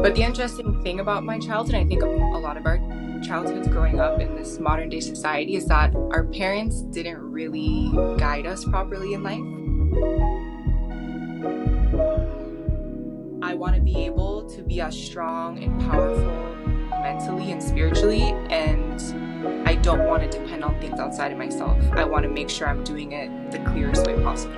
But the interesting thing about my childhood, I think a lot of our childhoods growing up in this modern day society, is that our parents didn't really guide us properly in life. I want to be able to be as strong and powerful mentally and spiritually, and I don't want to depend on things outside of myself. I want to make sure I'm doing it the clearest way possible.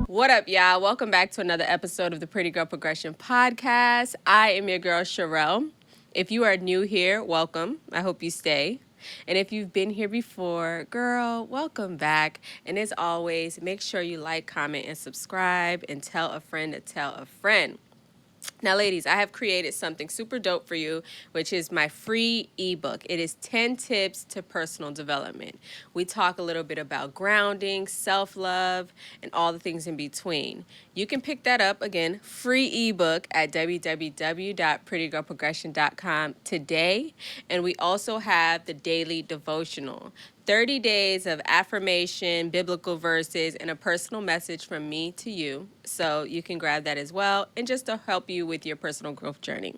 What up, y'all? Welcome back to another episode of the Pretty Girl Progression Podcast. I am your girl, Sherelle. If you are new here, welcome. I hope you stay. And if you've been here before, girl, welcome back. And as always, make sure you like, comment, and subscribe, and tell a friend to tell a friend. Now, ladies, I have created something super dope for you, which is my free ebook. It is 10 tips to personal development. We talk a little bit about grounding, self-love, and all the things in between. You can pick that up, again, free ebook at www.prettygirlprogression.com today. And we also have the daily devotional. 30 days of affirmation, biblical verses, and a personal message from me to you. So you can grab that as well, and just to help you with your personal growth journey.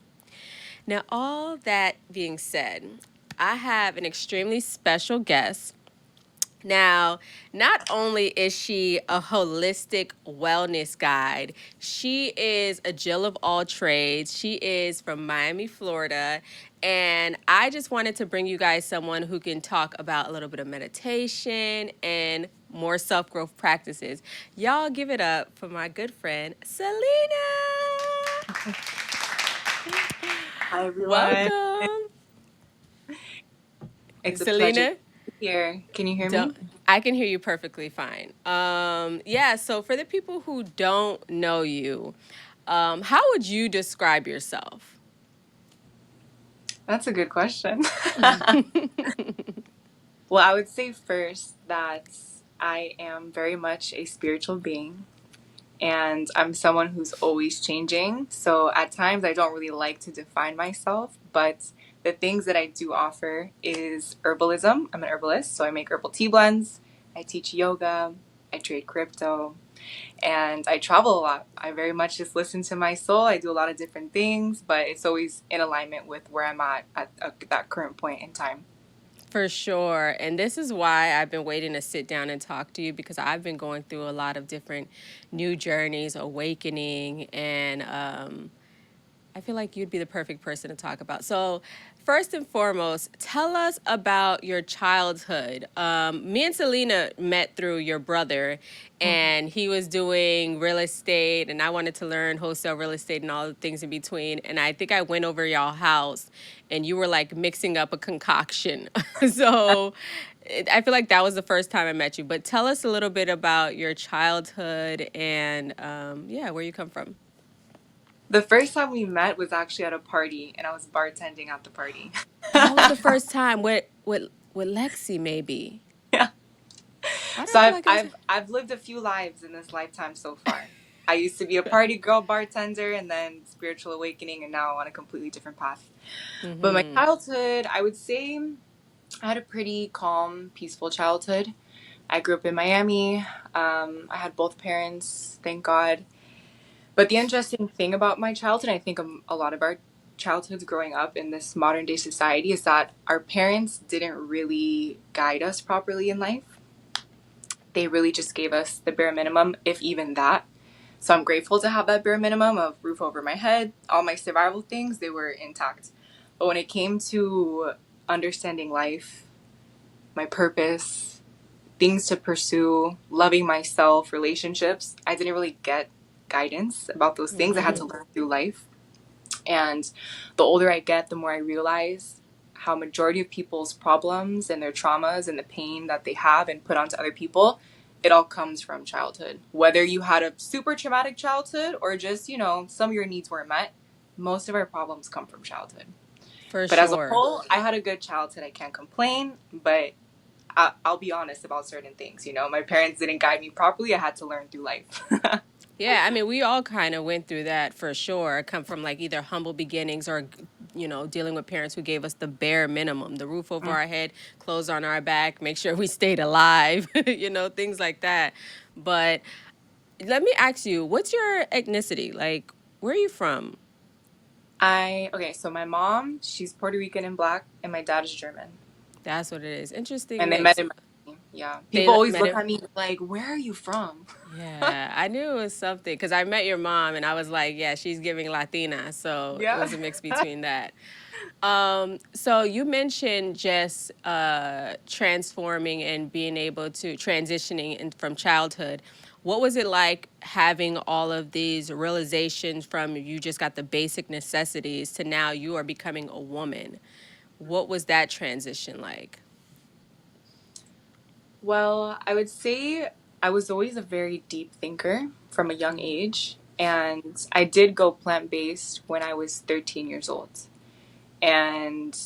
Now, all that being said, I have an extremely special guest. Now, not only is she a holistic wellness guide, she is a Jill of all trades. She is from Miami, Florida. And I just wanted to bring you guys someone who can talk about a little bit of meditation and more self-growth practices. Y'all give it up for my good friend, Selena. Hi, everyone. Welcome. It's a Selena? pleasure to be here. Can you hear me? I can hear you perfectly fine. So for the people who don't know you, how would you describe yourself? That's a good question. Well, I would say first that I am very much a spiritual being, and I'm someone who's always changing. So at times I don't really like to define myself, but the things that I do offer is herbalism. I'm an herbalist, so I make herbal tea blends, I teach yoga, I trade crypto, and I travel a lot. I very much just listen to my soul. I do a lot of different things, but it's always in alignment with where I'm at that current point in time. For sure. And this is why I've been waiting to sit down and talk to you, because I've been going through a lot of different new journeys, awakening, and I feel like you'd be the perfect person to talk about. So first and foremost, tell us about your childhood. Me and Selena met through your brother, and he was doing real estate, and I wanted to learn wholesale real estate and all the things in between. And I think I went over y'all house, and you were like mixing up a concoction. So I feel like that was the first time I met you. But tell us a little bit about your childhood and, where you come from. The first time we met was actually at a party, and I was bartending at the party. That was the first time with Lexi, maybe. Yeah. Why do So I feel like I was- I've lived a few lives in this lifetime so far. I used to be a party girl bartender, and then spiritual awakening, and now on a completely different path. But my childhood, I would say I had a pretty calm, peaceful childhood. I grew up in Miami. I had both parents, thank God. But the interesting thing about my childhood, I think a lot of our childhoods growing up in this modern day society, is that our parents didn't really guide us properly in life. They really just gave us the bare minimum, if even that. So I'm grateful to have that bare minimum of roof over my head. All my survival things, they were intact. But when it came to understanding life, my purpose, things to pursue, loving myself, relationships, I didn't really get guidance about those things. I had to learn through life. And the older I get, the more I realize how majority of people's problems and their traumas and the pain that they have and put onto other people, it all comes from childhood. Whether you had a super traumatic childhood or just, some of your needs weren't met, most of our problems come from childhood. But as a whole, I had a good childhood. I can't complain, but I'll be honest about certain things. My parents didn't guide me properly. I had to learn through life. Yeah, I mean, we all kind of went through that for sure. Come from like either humble beginnings or dealing with parents who gave us the bare minimum, the roof over our head, clothes on our back, make sure we stayed alive, things like that. But let me ask you, what's your ethnicity? Like, where are you from? Okay, so my mom, she's Puerto Rican and Black, and my dad is German. That's what it is. Interesting And they met mix. in Miami. Yeah. They People always met look it. at me like, where are you from? Yeah, I knew it was something because I met your mom and I was like, yeah, she's giving Latina. So it Yeah. was a mix between that. So you mentioned just transforming and being able to transitioning from childhood. What was it like having all of these realizations from you just got the basic necessities to now you are becoming a woman? What was that transition like? Well, I would say I was always a very deep thinker from a young age. And I did go plant-based when I was 13 years old. And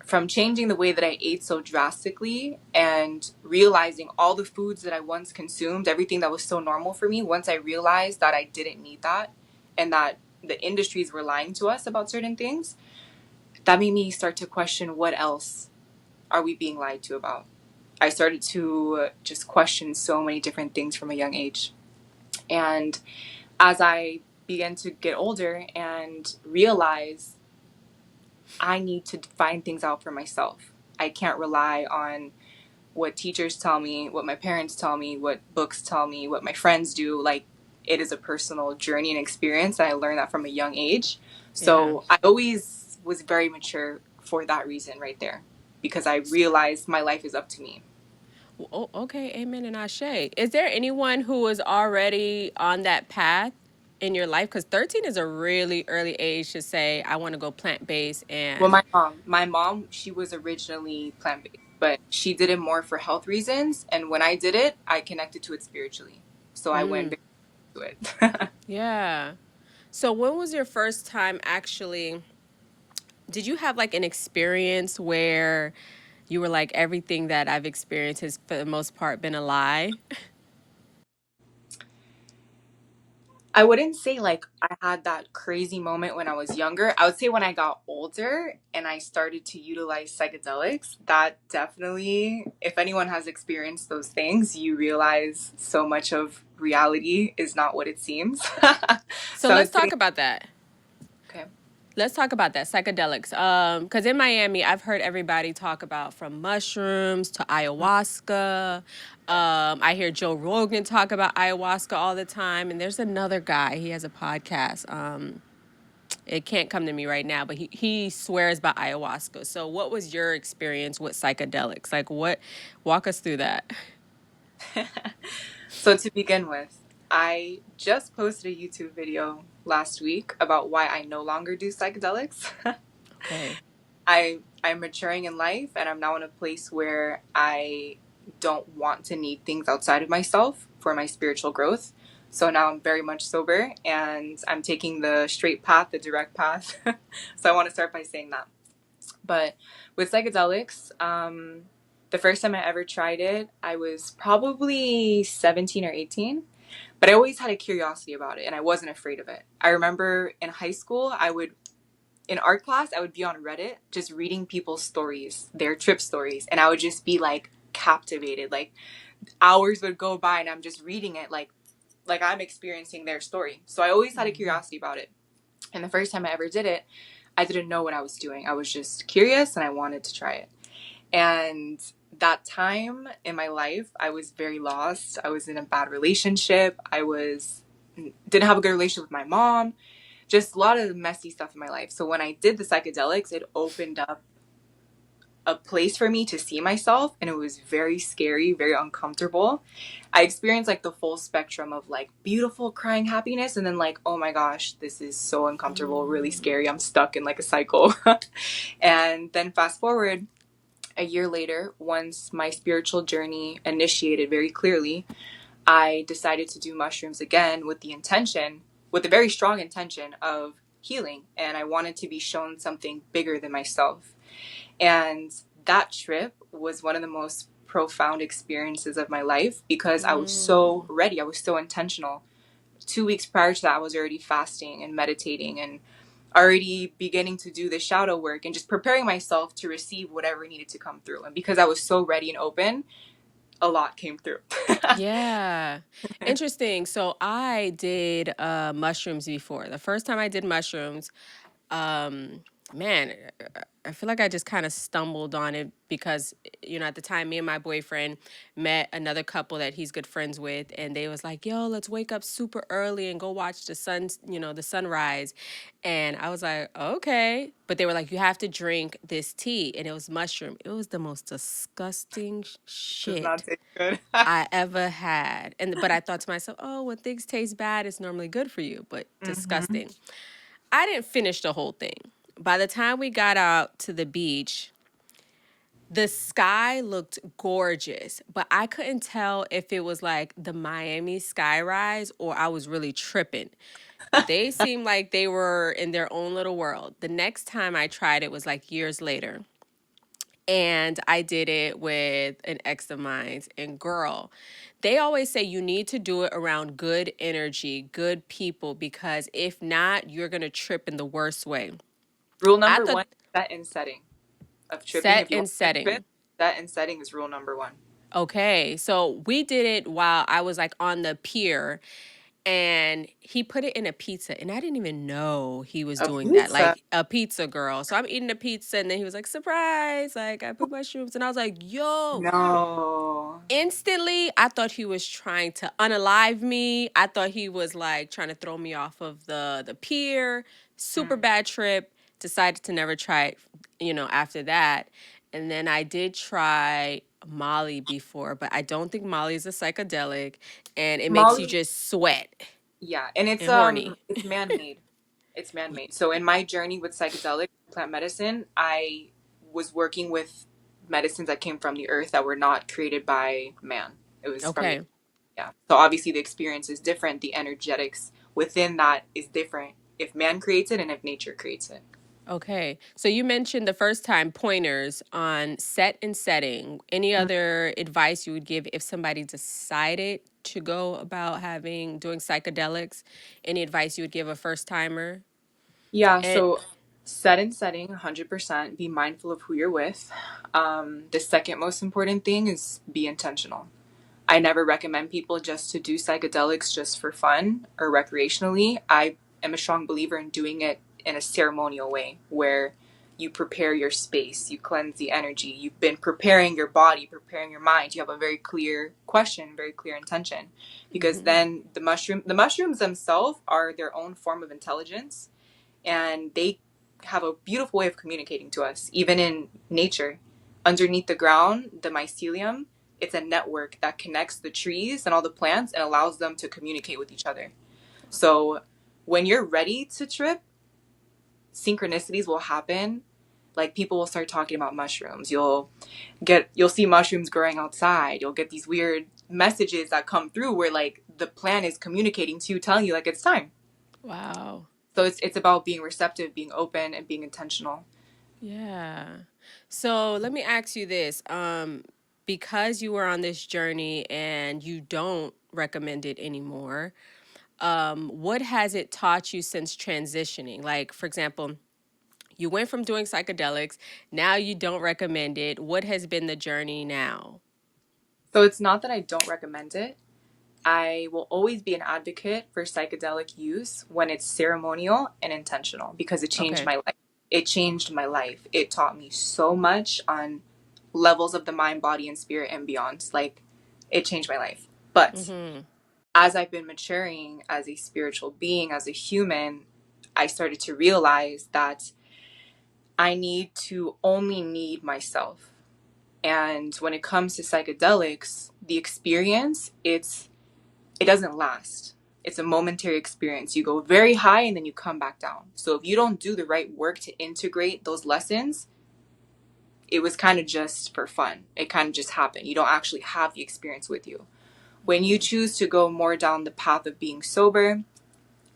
from changing the way that I ate so drastically and realizing all the foods that I once consumed, everything that was so normal for me, once I realized that I didn't need that and that the industries were lying to us about certain things, that made me start to question, what else are we being lied to about? I started to just question so many different things from a young age. And as I began to get older and realize I need to find things out for myself, I can't rely on what teachers tell me, what my parents tell me, what books tell me, what my friends do. Like, it is a personal journey and experience. And I learned that from a young age. Yeah. So I always was very mature for that reason right there, because I realized my life is up to me. Oh, okay. Amen and ashe. Is there anyone who is already on that path in your life? Because 13 is a really early age to say, I want to go plant based. Well, And my mom, she was originally plant based, but she did it more for health reasons. And when I did it, I connected to it spiritually. So I went very to it. yeah. So, when was your first time actually? Did you have like an experience where you were like, everything that I've experienced has for the most part been a lie? I wouldn't say like I had that crazy moment when I was younger. I would say when I got older and I started to utilize psychedelics, that definitely, if anyone has experienced those things, you realize so much of reality is not what it seems. So, So I let's would say, talk about that. okay. Let's talk about that psychedelics. Because in Miami, I've heard everybody talk about from mushrooms to ayahuasca. I hear Joe Rogan talk about ayahuasca all the time, and there's another guy. He has a podcast. It can't come to me right now, but he swears by ayahuasca. So, what was your experience with psychedelics? Like, what? Walk us through that. So to begin with, I just posted a YouTube video last week about why I no longer do psychedelics. Okay. I'm maturing in life and I'm now in a place where I don't want to need things outside of myself for my spiritual growth. So now I'm very much sober and I'm taking the straight path, the direct path. So I want to start by saying that. But with psychedelics, the first time I ever tried it, I was probably 17 or 18. But I always had a curiosity about it and I wasn't afraid of it. I remember in high school, in art class, I would be on Reddit just reading people's stories, their trip stories, and I would just be like captivated. Like hours would go by and I'm just reading it like I'm experiencing their story. So I always had a curiosity about it. And the first time I ever did it, I didn't know what I was doing. I was just curious and I wanted to try it. And that time in my life, I was very lost. I was in a bad relationship. Didn't have a good relationship with my mom. Just a lot of messy stuff in my life. So when I did the psychedelics, it opened up a place for me to see myself, and it was very scary, very uncomfortable. I experienced like the full spectrum of like beautiful crying happiness and then like, oh my gosh, this is so uncomfortable, really scary. I'm stuck in like a cycle. And then fast forward a year later, once my spiritual journey initiated very clearly, I decided to do mushrooms again with a very strong intention of healing. And I wanted to be shown something bigger than myself. And that trip was one of the most profound experiences of my life because I was so ready. I was so intentional. 2 weeks prior to that, I was already fasting and meditating and already beginning to do the shadow work and just preparing myself to receive whatever needed to come through. And because I was so ready and open, a lot came through. Yeah. Interesting. So I did mushrooms before. The first time I did mushrooms, um man, I feel like I just kind of stumbled on it because, at the time, me and my boyfriend met another couple that he's good friends with, and they was like, yo, let's wake up super early and go watch the sunrise. And I was like, okay. But they were like, you have to drink this tea, and it was mushroom. It was the most disgusting Does not shit taste good. I ever had. But I thought to myself, oh, when things taste bad, it's normally good for you, but Hmm. disgusting. I didn't finish the whole thing. By the time we got out to the beach, the sky looked gorgeous, but I couldn't tell if it was like the Miami skyrise or I was really tripping. They seemed like they were in their own little world. The next time I tried it was like years later. And I did it with an ex of mine. And girl, they always say you need to do it around good energy, good people, because if not, you're going to trip in the worst way. Rule I number thought one, set and setting of tripping. set If you and want to trip, setting. set and setting is rule number one. Okay. So we did it while I was like on the pier, and he put it in a pizza, and I didn't even know he was A doing that, pizza? like a pizza girl. So I'm eating a pizza, and then he was like, surprise, like I put mushrooms, and I was like, yo. No. Instantly, I thought he was trying to unalive me. I thought he was like trying to throw me off of the pier. Super Mm. bad trip. Decided to never try it, after that. And then I did try Molly before, but I don't think Molly is a psychedelic, and it makes you Molly, just sweat yeah, and and horny. it's man-made. It's man-made. So in my journey with psychedelic plant medicine, I was working with medicines that came from the earth that were not created by man. It was from the Okay. yeah. So obviously the experience is different. The energetics within that is different if man creates it and if nature creates it. Okay. So you mentioned the first time pointers on set and setting. Any other advice you would give if somebody decided to go about doing psychedelics? Any advice you would give a first timer? Yeah, And so set and setting 100%. Be mindful of who you're with. The second most important thing is be intentional. I never recommend people just to do psychedelics just for fun or recreationally. I am a strong believer in doing it in a ceremonial way where you prepare your space, you cleanse the energy, you've been preparing your body, preparing your mind. You have a very clear question, very clear intention. Because mhm. then the mushrooms themselves are their own form of intelligence, and they have a beautiful way of communicating to us, even in nature. Underneath the ground, the mycelium, it's a network that connects the trees and all the plants and allows them to communicate with each other. So when you're ready to trip, synchronicities will happen. Like people will start talking about mushrooms. You'll see mushrooms growing outside. You'll get these weird messages that come through where like the plant is communicating to you, telling you like it's time. Wow. So it's about being receptive, being open, and being intentional. Yeah. So let me ask you this. Because you were on this journey and you don't recommend it anymore, what has it taught you since transitioning? Like, for example, you went from doing psychedelics, now you don't recommend it. What has been the journey now? So it's not that I don't recommend it. I will always be an advocate for psychedelic use when it's ceremonial and intentional because it changed Okay. my life. It changed my life. It taught me so much on levels of the mind, body, and spirit and beyond. Like, it changed my life. But Mm-hmm. as I've been maturing as a spiritual being, as a human, I started to realize that I need to only need myself. And when it comes to psychedelics, the experience, it doesn't last. It's a momentary experience. You go very high and then you come back down. So if you don't do the right work to integrate those lessons, it was kind of just for fun. It kind of just happened. You don't actually have the experience with you. When you choose to go more down the path of being sober,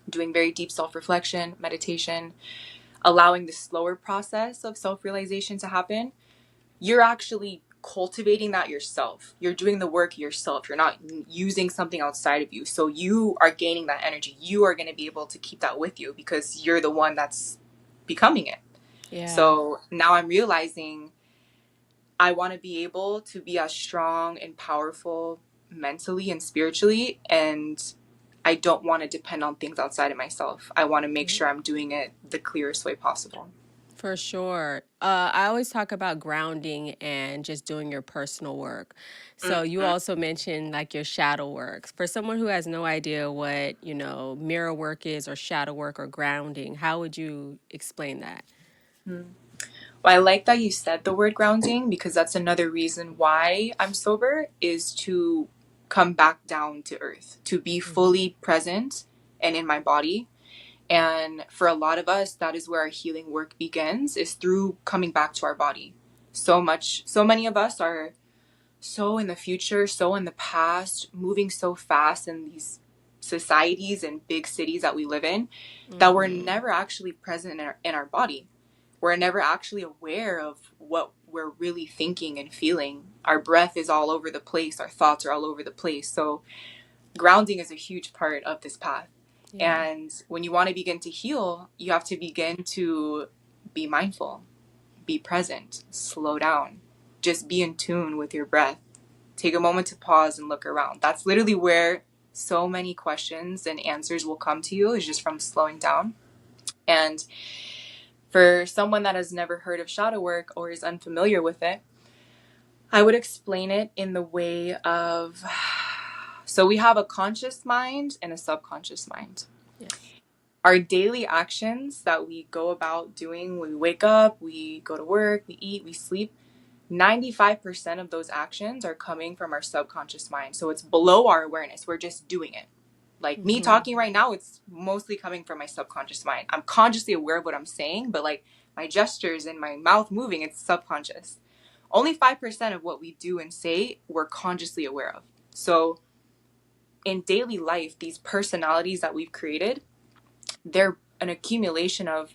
doing very deep self-reflection, meditation, allowing the slower process of self-realization to happen, you're actually cultivating that yourself. You're doing the work yourself. You're not using something outside of you. So you are gaining that energy. You are going to be able to keep that with you because you're the one that's becoming it. Yeah. So now I'm realizing I want to be able to be as strong and powerful mentally and spiritually, and I don't want to depend on things outside of myself. I want to make sure I'm doing it the clearest way possible. For sure. I always talk about grounding and just doing your personal work. So you Mhm. also mentioned like your shadow work. For someone who has no idea what, mirror work is or shadow work or grounding, how would you explain that? Well, I like that you said the word grounding, because that's another reason why I'm sober, is to come back down to earth, to be Mm-hmm. fully present and in my body. And for a lot of us, that is where our healing work begins, is through coming back to our body. So many of us are so in the future, so in the past, moving so fast in these societies and big cities that we live in, that we're Mm-hmm. never actually present in our body. We're never actually aware of what we're really thinking and feeling. Our breath is all over the place, our thoughts are all over the place. So grounding is a huge part of this path. Yeah. And when you want to begin to heal, you have to begin to be mindful, be present, slow down, just be in tune with your breath. Take a moment to pause and look around. That's literally where so many questions and answers will come to you, is just from slowing down. And for someone that has never heard of shadow work or is unfamiliar with it, I would explain it in the way of, so we have a conscious mind and a subconscious mind. Yes. Our daily actions that we go about doing, when we wake up, we go to work, we eat, we sleep, 95% of those actions are coming from our subconscious mind. So it's below our awareness. We're just doing it. Like me Mm-hmm. talking right now, it's mostly coming from my subconscious mind. I'm consciously aware of what I'm saying, but like my gestures and my mouth moving, it's subconscious. Only 5% of what we do and say, we're consciously aware of. So in daily life, these personalities that we've created, they're an accumulation of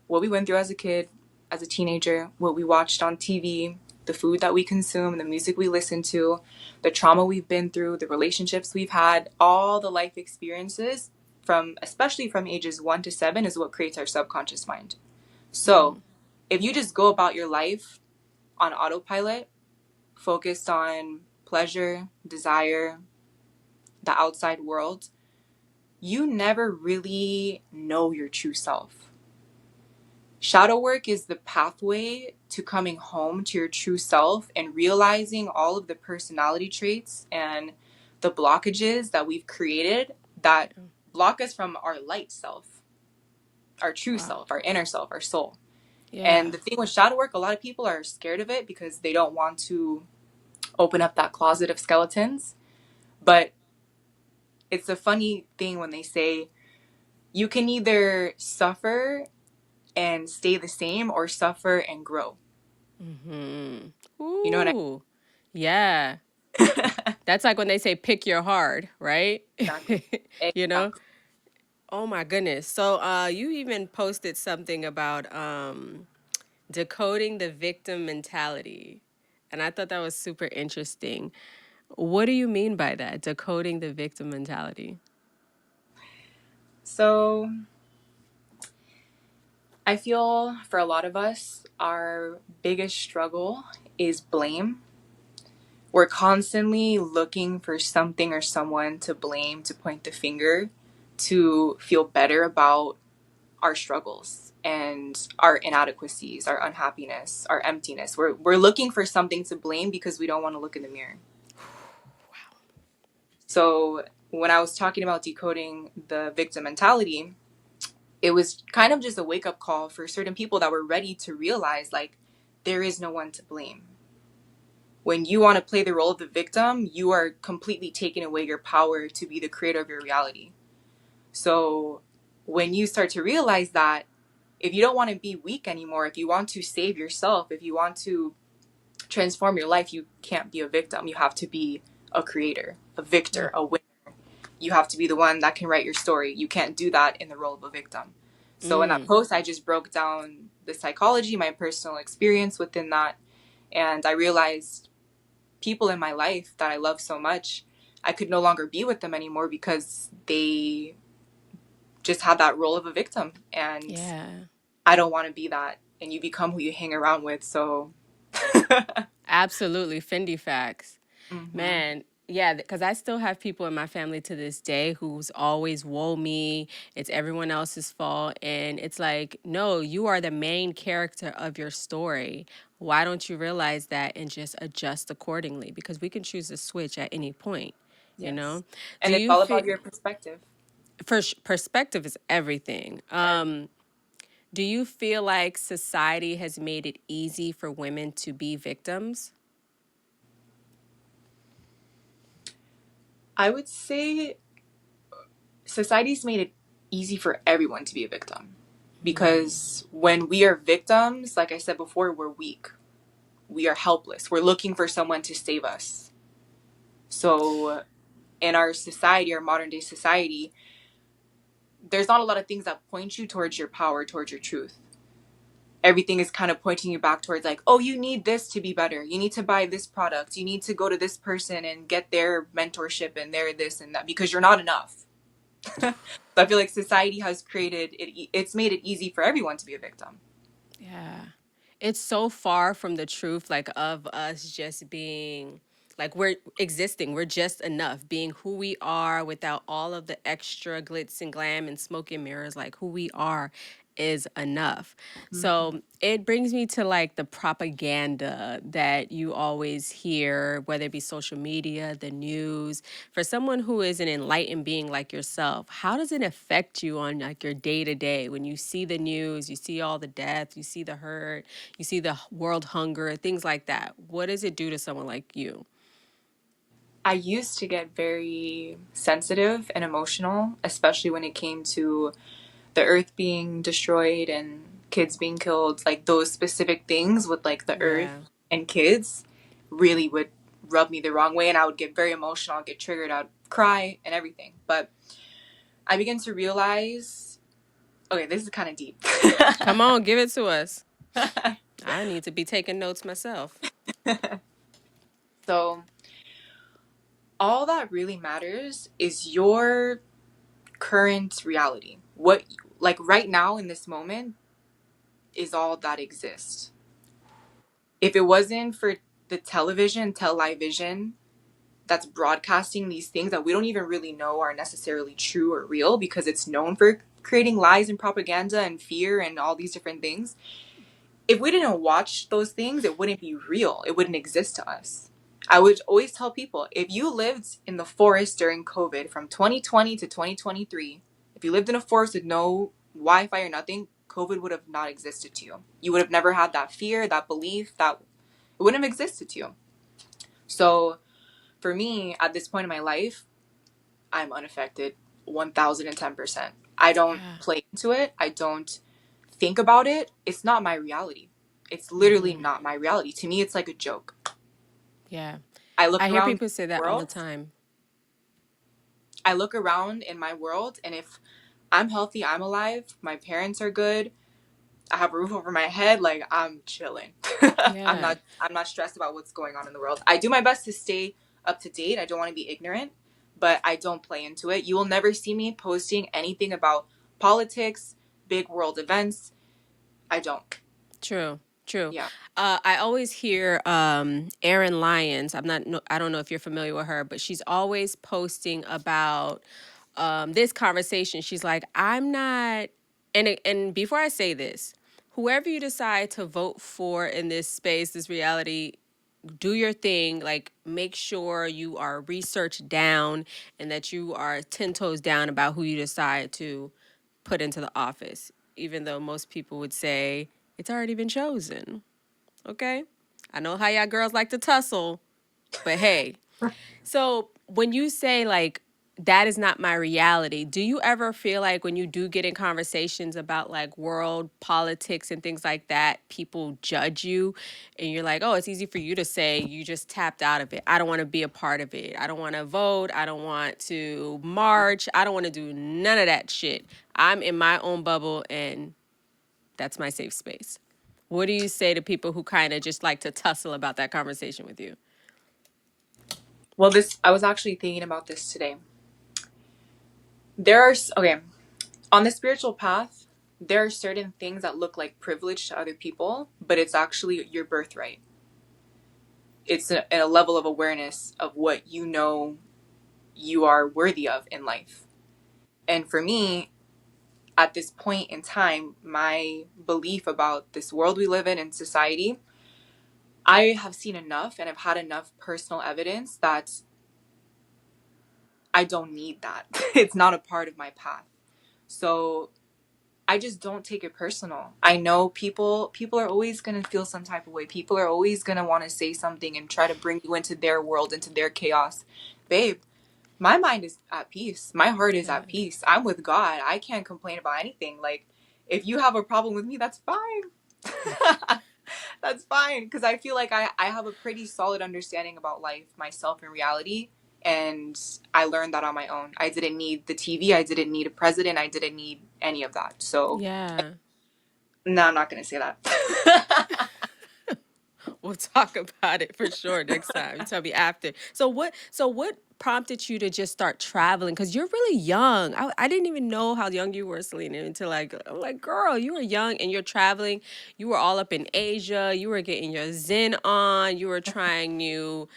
what we went through as a kid, as a teenager, what we watched on TV, the food that we consume, the music we listen to, the trauma we've been through, the relationships we've had, all the life experiences from, especially from ages 1 to 7, is what creates our subconscious mind. So if you just go about your life on autopilot, focused on pleasure, desire, the outside world, you never really know your true self. Shadow work is the pathway to coming home to your true self and realizing all of the personality traits and the blockages that we've created that block us from our light self, our true Wow. self, our inner self, our soul. And Yeah. the thing with shadow work, a lot of people are scared of it because they don't want to open up that closet of skeletons. But it's a funny thing when they say you can either suffer and stay the same or suffer and grow. Mm-hmm. You know what Ooh. Yeah. I That's like when they say pick your heart, right? Exactly. you know? Exactly. Oh my goodness. So you even posted something about decoding the victim mentality. And I thought that was super interesting. What do you mean by that? Decoding the victim mentality. So I feel for a lot of us, our biggest struggle is blame. We're constantly looking for something or someone to blame, to point the finger, to feel better about our struggles and our inadequacies, our unhappiness, our emptiness. We're looking for something to blame because we don't want to look in the mirror. So when I was talking about decoding the victim mentality, it was kind of just a wake up call for certain people that were ready to realize, like, there is no one to blame. When you want to play the role of the victim, you are completely taking away your power to be the creator of your reality. So when you start to realize that, if you don't want to be weak anymore, if you want to save yourself, if you want to transform your life, you can't be a victim. You have to be a creator, a victor, a winner. You have to be the one that can write your story. You can't do that in the role of a victim. So in that post, I just broke down the psychology, my personal experience within that. And I realized people in my life that I love so much, I could no longer be with them anymore because they just had that role of a victim. And Yeah. I don't want to be that. And you become who you hang around with. So, Absolutely. Fendi facts. hmm Man, yeah, because I still have people in my family to this day who's always woe me. It's everyone else's fault. And it's like, no, you are the main character of your story. Why don't you realize that and just adjust accordingly? Because we can choose to switch at any point, you yes. know? Do And it's you all about feel, your perspective. perspective is everything. Do you feel like society has made it easy for women to be victims? I would say society's made it easy for everyone to be a victim. Because when we are victims, like I said before, we're weak. We are helpless. We're looking for someone to save us. So in our society, our modern day society, there's not a lot of things that point you towards your power, towards your truth. Everything is kind of pointing you back towards like, oh, you need this to be better. You need to buy this product. You need to go to this person and get their mentorship and their this and that because you're not enough. So I feel like society has created it. It's made it easy for everyone to be a victim. Yeah. It's so far from the truth, like, of us just being, like, we're existing. We're just enough, being who we are without all of the extra glitz and glam and smoke and mirrors. Like, who we are is enough. Mm-hmm. So it brings me to like the propaganda that you always hear, whether it be social media, the news. For someone who is an enlightened being like yourself, how does it affect you on like your day to day when you see the news, you see all the death, you see the hurt, you see the world hunger, things like that? What does it do to someone like you? I used to get very sensitive and emotional, especially when it came to the earth being destroyed and kids being killed. Like those specific things with like the earth Yeah. and kids really would rub me the wrong way. And I would get very emotional, I'd get triggered, I'd cry and everything. But I began to realize okay, this is kind of deep. Come on, give it to us. I need to be taking notes myself. So, all that really matters is your current reality. What, like right now in this moment, is all that exists. If it wasn't for the television that's broadcasting these things that we don't even really know are necessarily true or real because it's known for creating lies and propaganda and fear and all these different things. If we didn't watch those things, it wouldn't be real. It wouldn't exist to us. I would always tell people if you lived in the forest during COVID from 2020 to 2023, if you lived in a forest with no Wi Fi or nothing, COVID would have not existed to you. You would have never had that fear, that belief, that it wouldn't have existed to you. So for me, at this point in my life, I'm unaffected 1010%. I don't Yeah. play into it. I don't think about it. It's not my reality. It's literally not my reality. To me, it's like a joke. Yeah. I look I hear around people say the that all the world. time. I look around in my world, and if I'm healthy, I'm alive, my parents are good, I have a roof over my head, like I'm chilling. Yeah. I'm not stressed about what's going on in the world. I do my best to stay up to date. I don't want to be ignorant, but I don't play into it. You will never see me posting anything about politics, big world events. I don't. True, true. Yeah. I always hear Erin Lyons. I'm not. No, I don't know if you're familiar with her, but she's always posting about this conversation. She's like, I'm not. And before I say this, whoever you decide to vote for in this space, this reality, do your thing. Like, make sure you are researched down and that you are 10 toes down about who you decide to put into the office, even though most people would say it's already been chosen. Okay? I know how y'all girls like to tussle, but hey. So when you say, like, that is not my reality, do you ever feel like when you do get in conversations about like world politics and things like that, people judge you and you're like, oh, it's easy for you to say you just tapped out of it. I don't want to be a part of it. I don't want to vote. I don't want to march. I don't want to do none of that shit. I'm in my own bubble and that's my safe space. What do you say to people who kind of just like to tussle about that conversation with you? Well, this I was actually thinking about this today. There are okay on the spiritual path. there are certain things that look like privilege to other people, but it's actually your birthright. It's a level of awareness of what you know you are worthy of in life. And for me, at this point in time, my belief about this world we live in and society, I have seen enough and I've had enough personal evidence that I don't need that. It's not a part of my path. So I just don't take it personal. I know people are always going to feel some type of way. People are always going to want to say something and try to bring you into their world, into their chaos. Babe, my mind is at peace. My heart is Yeah. at peace. I'm with God. I can't complain about anything. Like, if you have a problem with me, that's fine. That's fine. Because I feel like I have a pretty solid understanding about life, myself, and reality. And I learned that on my own. I didn't need the TV. I didn't need a president. I didn't need any of that. So, Yeah. no, I'm not going to say that. We'll talk about it for sure next time. You tell me after. So what prompted you to just start traveling? Because you're really young. I didn't even know how young you were, Selena, until I'm like, girl, you were young and you're traveling. You were all up in Asia. You were getting your Zen on. You were trying new,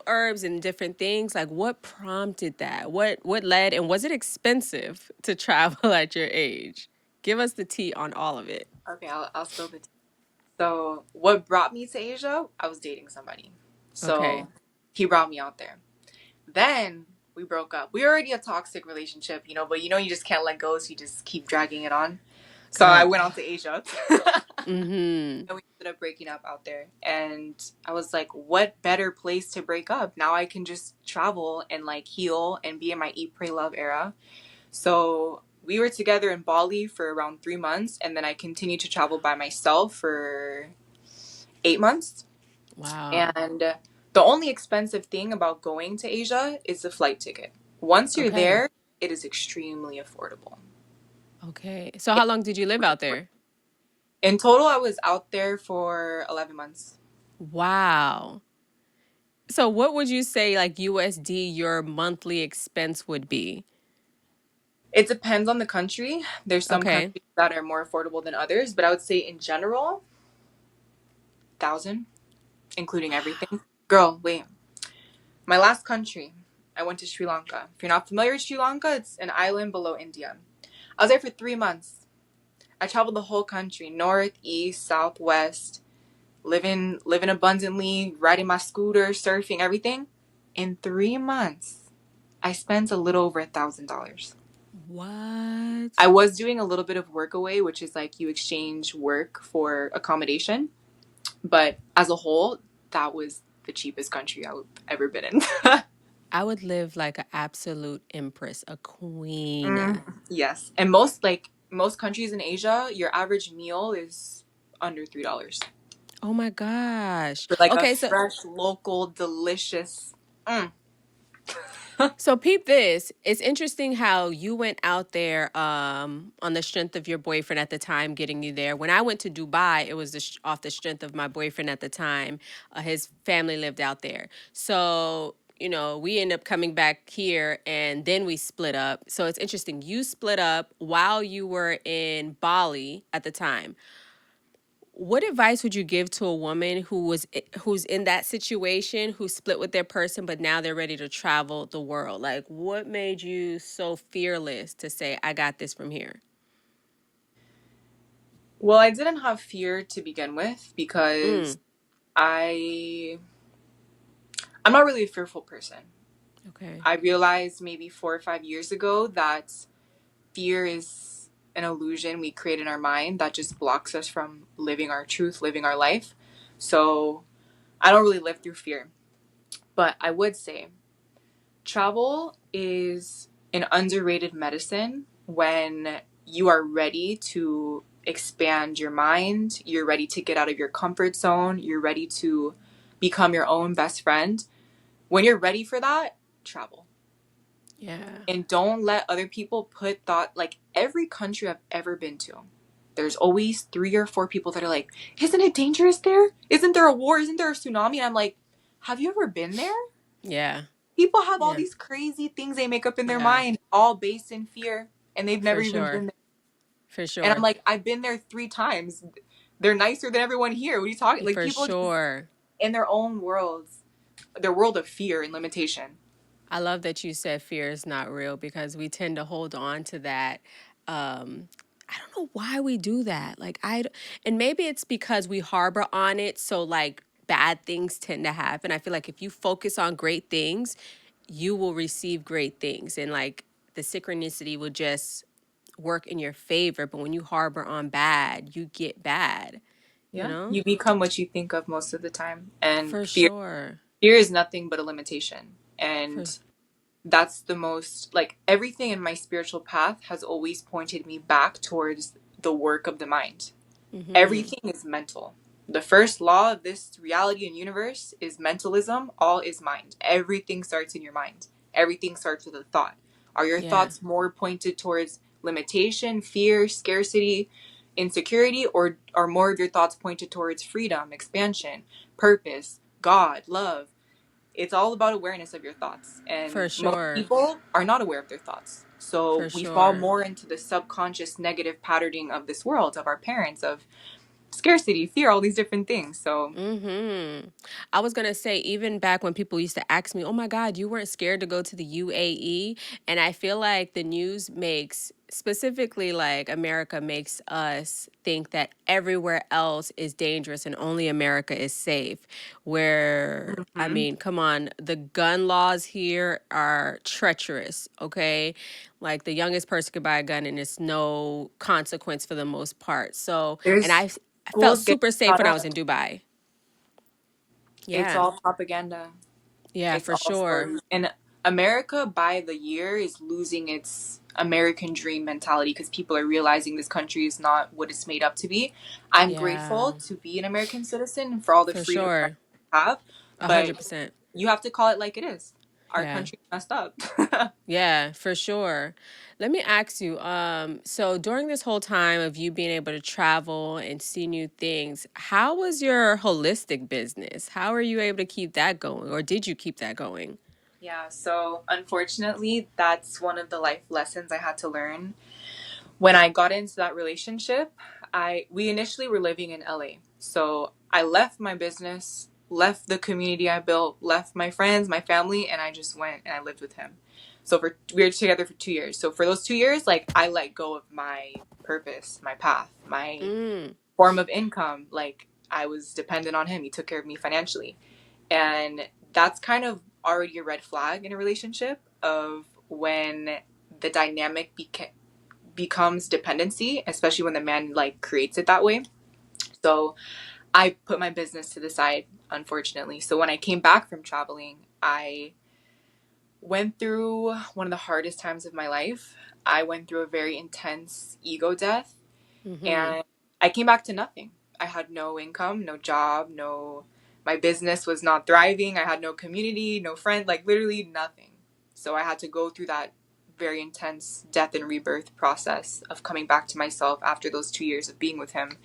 herbs and different things. Like, what prompted that? What led, and was it expensive to travel at your age? Give us the tea on all of it. Okay, I'll spill the tea. So, what brought me to Asia? I was dating somebody. Okay. So, he brought me out there. Then we broke up. We were already a toxic relationship, but you just can't let go, so you just keep dragging it on. So I Correct. went on to Asia. Mm-hmm. And we ended up breaking up out there. And I was like, what better place to break up? Now I can just travel and like heal and be in my eat, pray, love era. So we were together in Bali for around 3 months. And then I continued to travel by myself for 8 months. Wow. And the only expensive thing about going to Asia is the flight ticket. Once you're Okay. there, it is extremely affordable. Okay. So how long did you live out there? In total, I was out there for 11 months. Wow. So what would you say, like USD, your monthly expense would be? It depends on the country. There's some Okay. countries that are more affordable than others, but I would say in general, 1,000, including everything. Girl, wait. My last country, I went to Sri Lanka. If you're not familiar with Sri Lanka, it's an island below India. I was there for 3 months. I traveled the whole country, north, east, south, west, living abundantly, riding my scooter, surfing, everything. In 3 months, I spent a little over $1,000. What? I was doing a little bit of work away, which is like you exchange work for accommodation. But as a whole, that was the cheapest country I've ever been in. I would live like an absolute empress, a queen. Yes. And most countries in Asia, your average meal is under $3 Oh my gosh. for like a Okay, so fresh, local, delicious. Mm. So peep this. It's interesting how you went out there on the strength of your boyfriend at the time getting you there. When I went to Dubai, it was off the strength of my boyfriend at the time. His family lived out there. So, we ended up coming back here and then we split up. So it's interesting. You split up while you were in Bali at the time. What advice would you give to a woman who's in that situation, who split with their person, but now they're ready to travel the world? Like, what made you so fearless to say, I got this from here? Well, I didn't have fear to begin with because Mm, I I'm not really a fearful person. okay. I realized maybe 4 or 5 years ago that fear is an illusion we create in our mind that just blocks us from living our truth, living our life. So I don't really live through fear. But I would say travel is an underrated medicine when you are ready to expand your mind, you're ready to get out of your comfort zone, you're ready to become your own best friend. When you're ready for that, travel. Yeah. And don't let other people put thought, like every country I've ever been to, there's always 3 or 4 people that are like, isn't it dangerous there? Isn't there a war? Isn't there a tsunami? And I'm like, have you ever been there? Yeah. People have all Yeah. these crazy things they make up in their Yeah. mind, all based in fear, and they've never For even sure. been there. For And I'm sure. like, I've been there 3 times. They're nicer than everyone here. What are you talking? Like, For people just sure. in their own worlds, their world of fear and limitation. I love that you said fear is not real because we tend to hold on to that. I don't know why we do that. And maybe it's because we harbor on it. So, like, bad things tend to happen. I feel like if you focus on great things, you will receive great things. And, like, the synchronicity will just work in your favor. But when you harbor on bad, you get bad, you Yeah, know? you become what you think of most of the time, and For fear sure. fear is nothing but a limitation. For, And that's the most, like, everything in my spiritual path has always pointed me back towards the work of the mind. mm-hmm. Everything is mental. The first law of this reality and universe is mentalism. All is mind. Everything starts in your mind. Everything starts with a thought. Are your Yeah. thoughts more pointed towards limitation, fear, scarcity, insecurity, or are more of your thoughts pointed towards freedom, expansion, purpose, God, love? It's all about awareness of your thoughts. For And most sure. people are not aware of their thoughts. So For we fall sure. more into the subconscious negative patterning of this world, of our parents, of scarcity, fear, all these different things. So I was gonna say, even back when people used to ask me, "Oh my God, you weren't scared to go to the UAE?" And I feel like the news makes, specifically like America, makes us think that everywhere else is dangerous and only America is safe. Where, I mhm. mean, come on, the gun laws here are treacherous. Okay, like the youngest person could buy a gun and it's no consequence for the most part. So, and There's I felt schools getting super safe shot when I was up. in Dubai. It's Yeah. all propaganda. Yeah, It's for all sure. stories. And America by the year is losing its American dream mentality because people are realizing this country is not what it's made up to be. I'm Yeah, grateful to be an American citizen for all the for freedom that sure. I have, A but 100%. you have to call it like it is. Our Yeah. country's messed up. Yeah, for sure. Let me ask you, so during this whole time of you being able to travel and see new things, how was your holistic business? How are you able to keep that going, or did you keep that going? Yeah, so unfortunately, that's one of the life lessons I had to learn. When I got into that relationship, I we initially were living in LA. So I left my business, left the community I built, left my friends, my family, and I just went and I lived with him. So we were together for 2 years. So for those 2 years, like, I let go of my purpose, my path, my Mm, form of income. Like, I was dependent on him. He took care of me financially. And that's kind of already a red flag in a relationship of when the dynamic becomes dependency, especially when the man, like, creates it that way. So I put my business to the side, unfortunately. So when I came back from traveling, I went through one of the hardest times of my life. I went through a very intense ego death, mm-hmm. and I came back to nothing. I had no income, no job, no, my business was not thriving. I had no community, no friend, like, literally nothing. So I had to go through that very intense death and rebirth process of coming back to myself after those 2 years of being with him,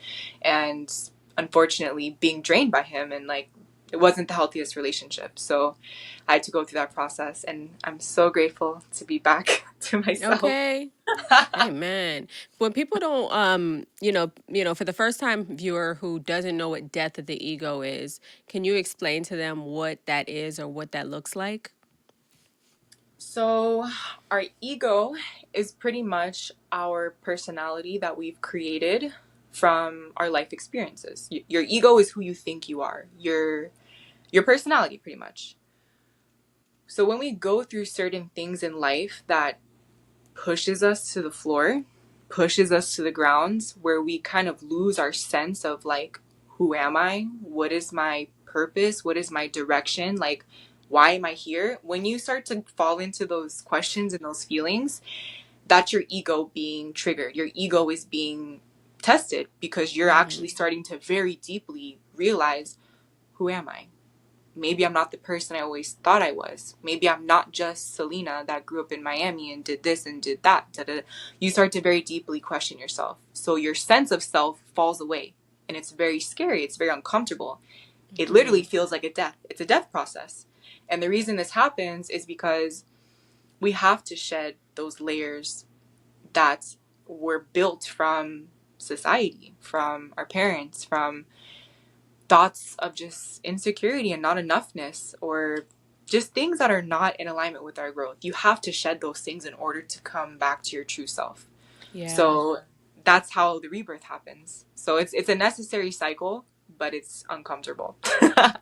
and unfortunately being drained by him, and, like, it wasn't the healthiest relationship. So I had to go through that process, and I'm so grateful to be back to myself. Okay. Amen. When people don't, for the first time viewer who doesn't know what death of the ego is, can you explain to them what that is or what that looks like? So, our ego is pretty much our personality that we've created from our life experiences. Your ego is who you think you are. Your personality, pretty much. So when we go through certain things in life that pushes us to the floor, pushes us to the ground, where we kind of lose our sense of, like, who am I? What is my purpose? What is my direction? Like, why am I here? When you start to fall into those questions and those feelings, that's your ego being triggered. Your ego is being tested because you're Mm, actually starting to very deeply realize, who am I? Maybe I'm not the person I always thought I was. Maybe I'm not just Selena that grew up in Miami and did this and did that. Da, da, da. You start to very deeply question yourself. So your sense of self falls away. And it's very scary. It's very uncomfortable. It literally mm, feels like a death. It's a death process. And the reason this happens is because we have to shed those layers that were built from society, from our parents, from thoughts of just insecurity and not enoughness, or just things that are not in alignment with our growth. You have to shed those things in order to come back to your true self. Yeah. So that's how the rebirth happens. So it's a necessary cycle, but it's uncomfortable.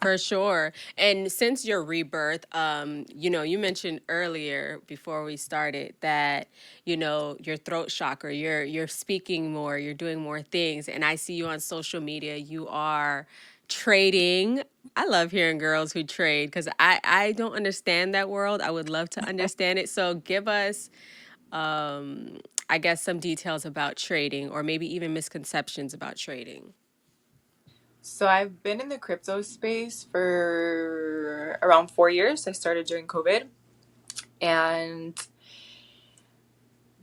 For sure. And since your rebirth, you mentioned earlier before we started that, your throat chakra, you're speaking more, you're doing more things. And I see you on social media, you are trading. I love hearing girls who trade because I don't understand that world. I would love to understand it. So give us, I guess, some details about trading or maybe even misconceptions about trading. So I've been in the crypto space for around 4 years. I started during COVID, and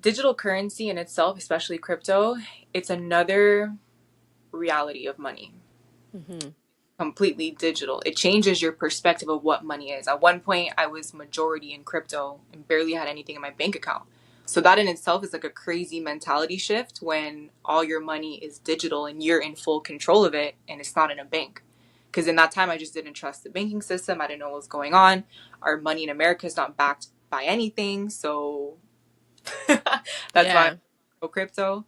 digital currency in itself, especially crypto, it's another reality of money. Mm-hmm. Completely digital. It changes your perspective of what money is. At one point, I was majority in crypto and barely had anything in my bank account. So that in itself is like a crazy mentality shift when all your money is digital and you're in full control of it and it's not in a bank. Because in that time, I just didn't trust the banking system. I didn't know what was going on. Our money in America is not backed by anything. So that's why I Yeah. go crypto.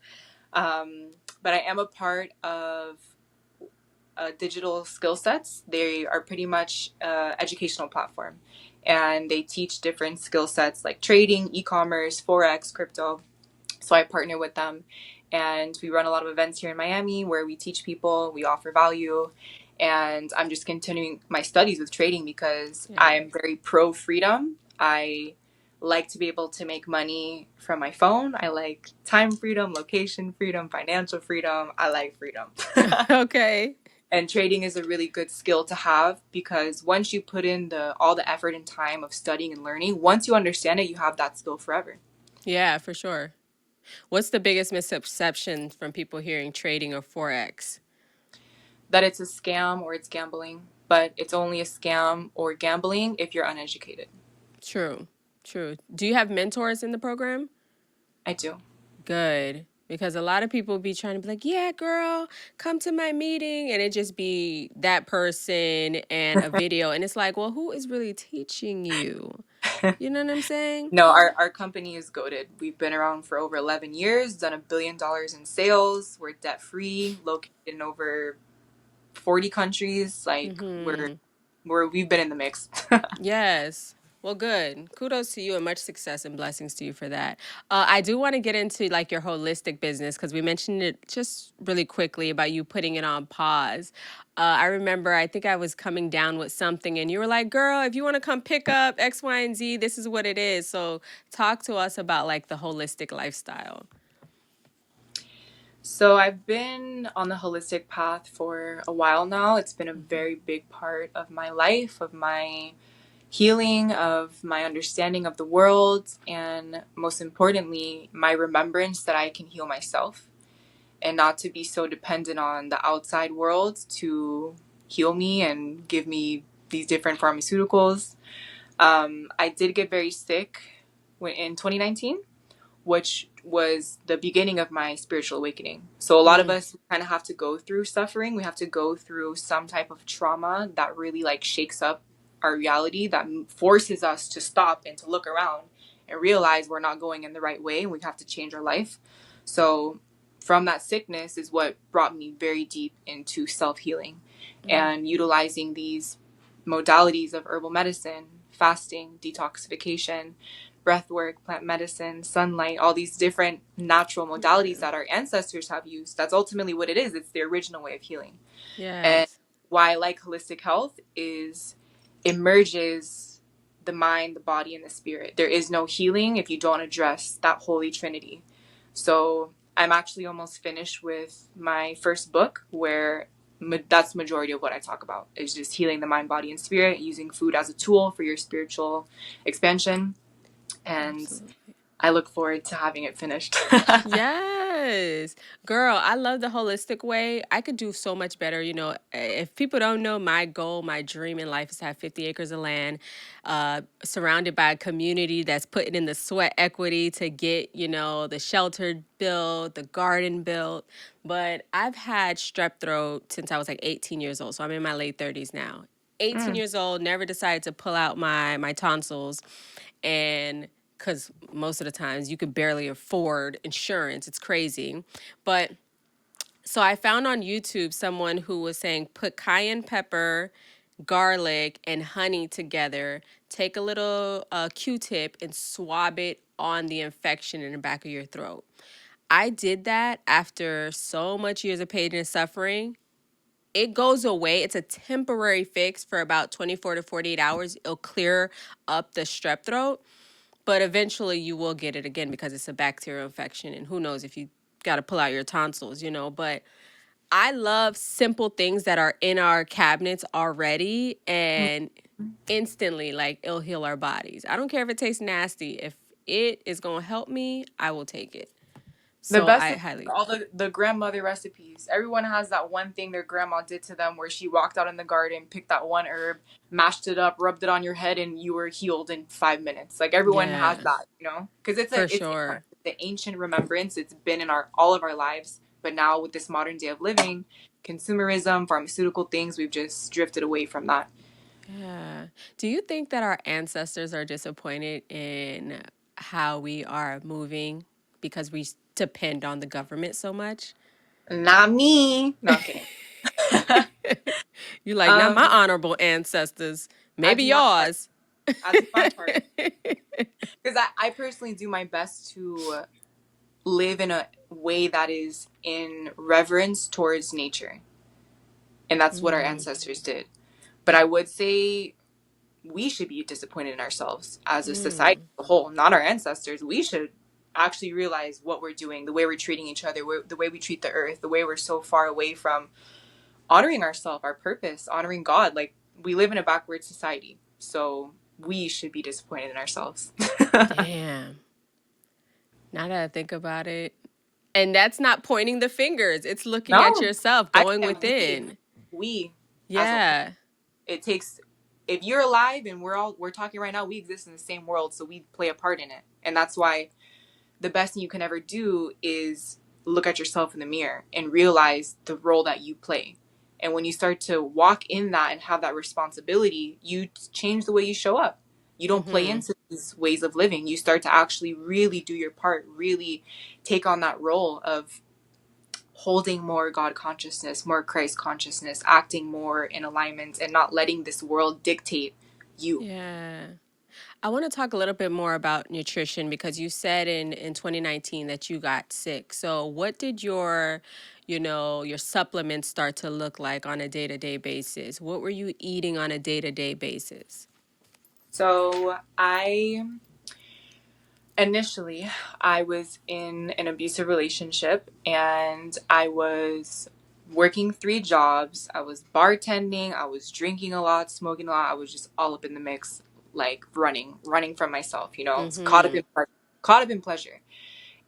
But I am a part of digital skill sets. They are pretty much educational platform, and they teach different skill sets like trading, e-commerce, forex, crypto. So I partner with them, and we run a lot of events here in Miami where we teach people, we offer value, and I'm just continuing my studies with trading because Yeah. I am very pro freedom. I like to be able to make money from my phone. I like time freedom, location freedom, financial freedom. I like freedom. Okay. And trading is a really good skill to have because once you put in all the effort and time of studying and learning, once you understand it, you have that skill forever. Yeah, for sure. What's the biggest misconception from people hearing trading or forex? That it's a scam or it's gambling, but it's only a scam or gambling if you're uneducated. True. True. Do you have mentors in the program? I do. Good. Because a lot of people be trying to be like, yeah, girl, come to my meeting. And it just be that person and a video. And it's like, well, who is really teaching you? You know what I'm saying? No, our company is goated. We've been around for over 11 years, done $1 billion in sales. We're debt free, located in over 40 countries. Like Mm-hmm. we've been in the mix. Yes. Well, good. Kudos to you and much success and blessings to you for that. I do want to get into like your holistic business because we mentioned it just really quickly about you putting it on pause. I remember, I think I was coming down with something and you were like, girl, if you want to come pick up X, Y, and Z, this is what it is. So talk to us about like the holistic lifestyle. So I've been on the holistic path for a while now. It's been a Mm-hmm. very big part of my life, of my healing, of my understanding of the world, and most importantly, my remembrance that I can heal myself and not to be so dependent on the outside world to heal me and give me these different pharmaceuticals. I did get very sick in 2019, which was the beginning of my spiritual awakening. So a lot of Mm, us kind of have to go through suffering. We have to go through some type of trauma that really like shakes up our reality, that forces us to stop and to look around and realize we're not going in the right way and we have to change our life. So from that sickness is what brought me very deep into self-healing mm, and utilizing these modalities of herbal medicine, fasting, detoxification, breath work, plant medicine, sunlight, all these different natural modalities yeah. that our ancestors have used. That's ultimately what it is. It's the original way of healing. And Yes. why I like holistic health is it merges the mind, the body, and the spirit. There is no healing if you don't address that holy trinity. So I'm actually almost finished with my first book where that's the majority of what I talk about is just healing the mind, body, and spirit, using food as a tool for your spiritual expansion. And Absolutely. I look forward to having it finished. Yes. Yes. Girl, I love the holistic way. I could do so much better. You know, if people don't know, my goal, my dream in life is to have 50 acres of land, surrounded by a community that's putting in the sweat equity to get, you know, the shelter built, the garden built. But I've had strep throat since I was like 18 years old. So I'm in my late 30s now. 18 Mm. years old, never decided to pull out my tonsils, and because most of the times you could barely afford insurance, it's crazy. But so I found on YouTube someone who was saying put cayenne pepper, garlic, and honey together, take a little Q-tip and swab it on the infection in the back of your throat. I did that after so much years of pain and suffering. It goes away. It's a temporary fix for about 24 to 48 hours. It'll clear up the strep throat, but eventually you will get it again because it's a bacterial infection. And who knows if you got to pull out your tonsils, you know. But I love simple things that are in our cabinets already and instantly, like, it'll heal our bodies. I don't care if it tastes nasty. If it is going to help me, I will take it. The So best I thing, highly, all the grandmother recipes. Everyone has that one thing their grandma did to them where she walked out in the garden, picked that one herb, mashed it up, rubbed it on your head, and you were healed in 5 minutes. Like everyone has yeah, that, you know, because for it's sure. the ancient remembrance. It's been in our all of our lives, but now with this modern day of living, consumerism, pharmaceutical things, we've just drifted away from that. Yeah. Do you think that our ancestors are disappointed in how we are moving because we depend on the government so much? Not me. No, I'm kidding. You like, not my um, honorable ancestors, I maybe do my part. yours. I do my part because I personally do my best to live in a way that is in reverence towards nature. And that's what our Mm, ancestors did. But I would say we should be disappointed in ourselves as a society mm, as a whole, not our ancestors. We should actually realize what we're doing, the way we're treating each other, the way we treat the earth, the way we're so far away from honoring ourselves, our purpose, honoring God. Like, we live in a backward society. So we should be disappointed in ourselves. damn. Now that I think about it. And that's not pointing the fingers. It's looking at No, yourself, I going said within. we as a whole. Yeah. It takes, if you're alive and we're talking right now, we exist in the same world, so we play a part in it. And that's why the best thing you can ever do is look at yourself in the mirror and realize the role that you play. And when you start to walk in that and have that responsibility, you change the way you show up. You don't play Mm-hmm. into these ways of living. You start to actually really do your part, really take on that role of holding more God consciousness, more Christ consciousness, acting more in alignment and not letting this world dictate you. Yeah. I want to talk a little bit more about nutrition because you said in 2019 that you got sick. So what did your, you know, your supplements start to look like on a day-to-day basis? What were you eating on a day-to-day basis? So initially I was in an abusive relationship and I was working 3 jobs. I was bartending, I was drinking a lot, smoking a lot. I was just all up in the mix, like running from myself, you know, Mm-hmm. caught up in pleasure.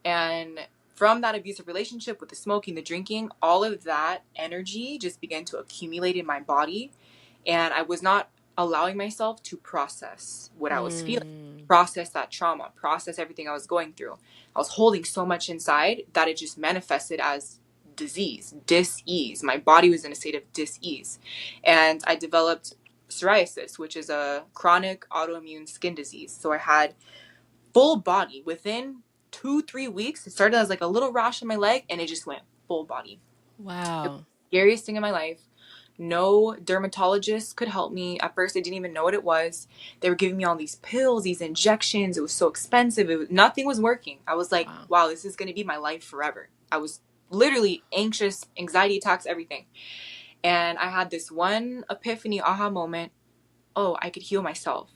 And from that abusive relationship with the smoking, the drinking, all of that energy just began to accumulate in my body. And I was not allowing myself to process what I was feeling, Mm. process that trauma, process everything I was going through. I was holding so much inside that it just manifested as disease, dis-ease. My body was in a state of dis-ease. And I developed psoriasis, which is a chronic autoimmune skin disease. So I had full body within 2-3 weeks. It started as like a little rash on my leg and it just went full body. It was Wow. the scariest thing in my life. No dermatologist could help me. At first, I didn't even know what it was. They were giving me all these pills, these injections. It was so expensive. Nothing was working. I was like, Wow. wow, this is going to be my life forever. I was literally anxious, anxiety attacks, everything. And I had this one epiphany, aha moment. Oh, I could heal myself.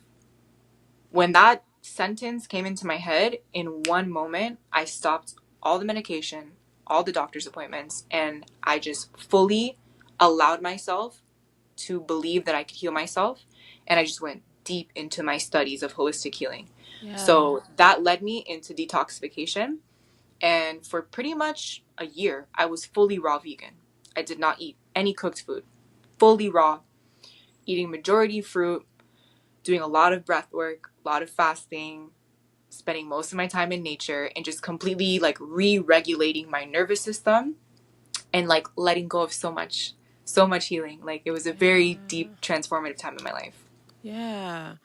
When that sentence came into my head, in one moment, I stopped all the medication, all the doctor's appointments, and I just fully allowed myself to believe that I could heal myself. And I just went deep into my studies of holistic healing. Yeah. So that led me into detoxification. And for pretty much a year, I was fully raw vegan. I did not eat any cooked food, fully raw, eating majority fruit, doing a lot of breath work, a lot of fasting, spending most of my time in nature, and just completely like re-regulating my nervous system and like letting go of so much healing. Like it was a very deep transformative time in my life. Yeah.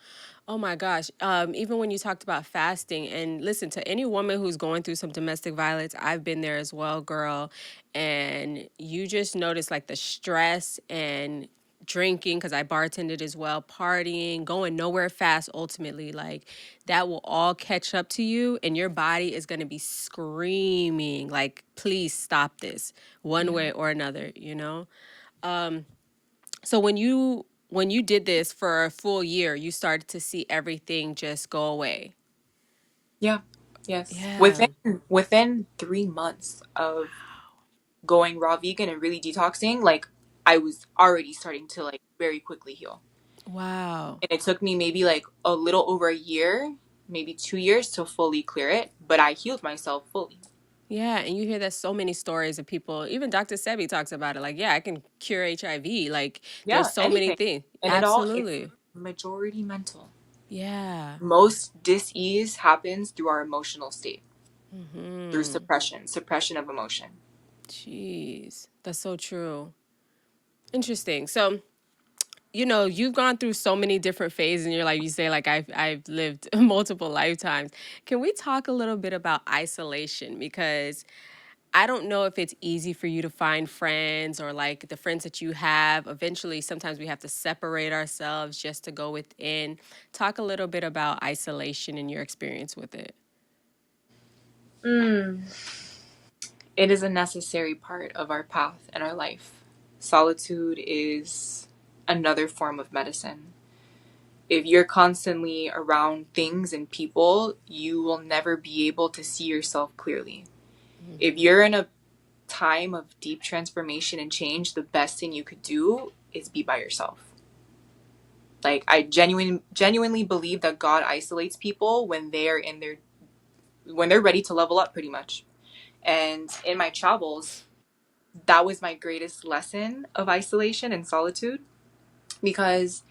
Oh my gosh. Even when you talked about fasting, and listen, to any woman who's going through some domestic violence, I've been there as well, girl. And you just notice like the stress and drinking, because I bartended as well, partying, going nowhere fast, ultimately, like that will all catch up to you, and your body is going to be screaming, like, please stop this one Yeah. way or another, you know? So when you did this for a full year, you started to see everything just go away. Yeah. Yes. Yeah. Within 3 months of going raw vegan and really detoxing, like I was already starting to like very quickly heal. Wow. And it took me maybe like a little over a year, maybe 2 years to fully clear it, but I healed myself fully. Yeah, and you hear that so many stories of people, even Dr. Sebi talks about it. Like, yeah, I can cure HIV. Like, there's Yeah, so many anything. things. And it's Absolutely. majority mental. Yeah. Most dis-ease happens through our emotional state, through Hmm. suppression of emotion. Jeez. That's so true. Interesting. So, you've gone through so many different phases in your life. You say like I've lived multiple lifetimes. Can we talk a little bit about isolation? Because I don't know if it's easy for you to find friends, or like the friends that you have. Eventually, sometimes we have to separate ourselves just to go within. Talk a little bit about isolation and your experience with it. Mm. It is a necessary part of our path and our life. Solitude is another form of medicine. If you're constantly around things and people, you will never be able to see yourself clearly. If Hmm. you're in a time of deep transformation and change, the best thing you could do is be by yourself. Like I genuinely believe that God isolates people when when they're ready to level up pretty much. And in my travels, that was my greatest lesson of isolation and solitude, because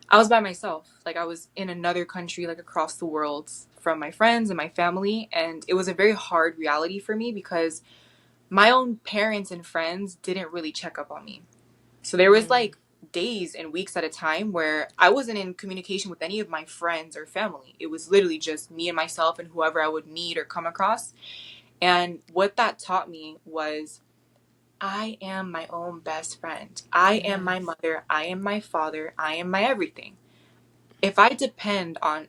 I was by myself. Like I was in another country, like across the world from my friends and my family. And it was a very hard reality for me because my own parents and friends didn't really check up on me. So there was like days and weeks at a time where I wasn't in communication with any of my friends or family. It was literally just me and myself and whoever I would meet or come across. And what that taught me was I am my own best friend. I am my Yes. mother. I am my father. I am my everything. If I depend on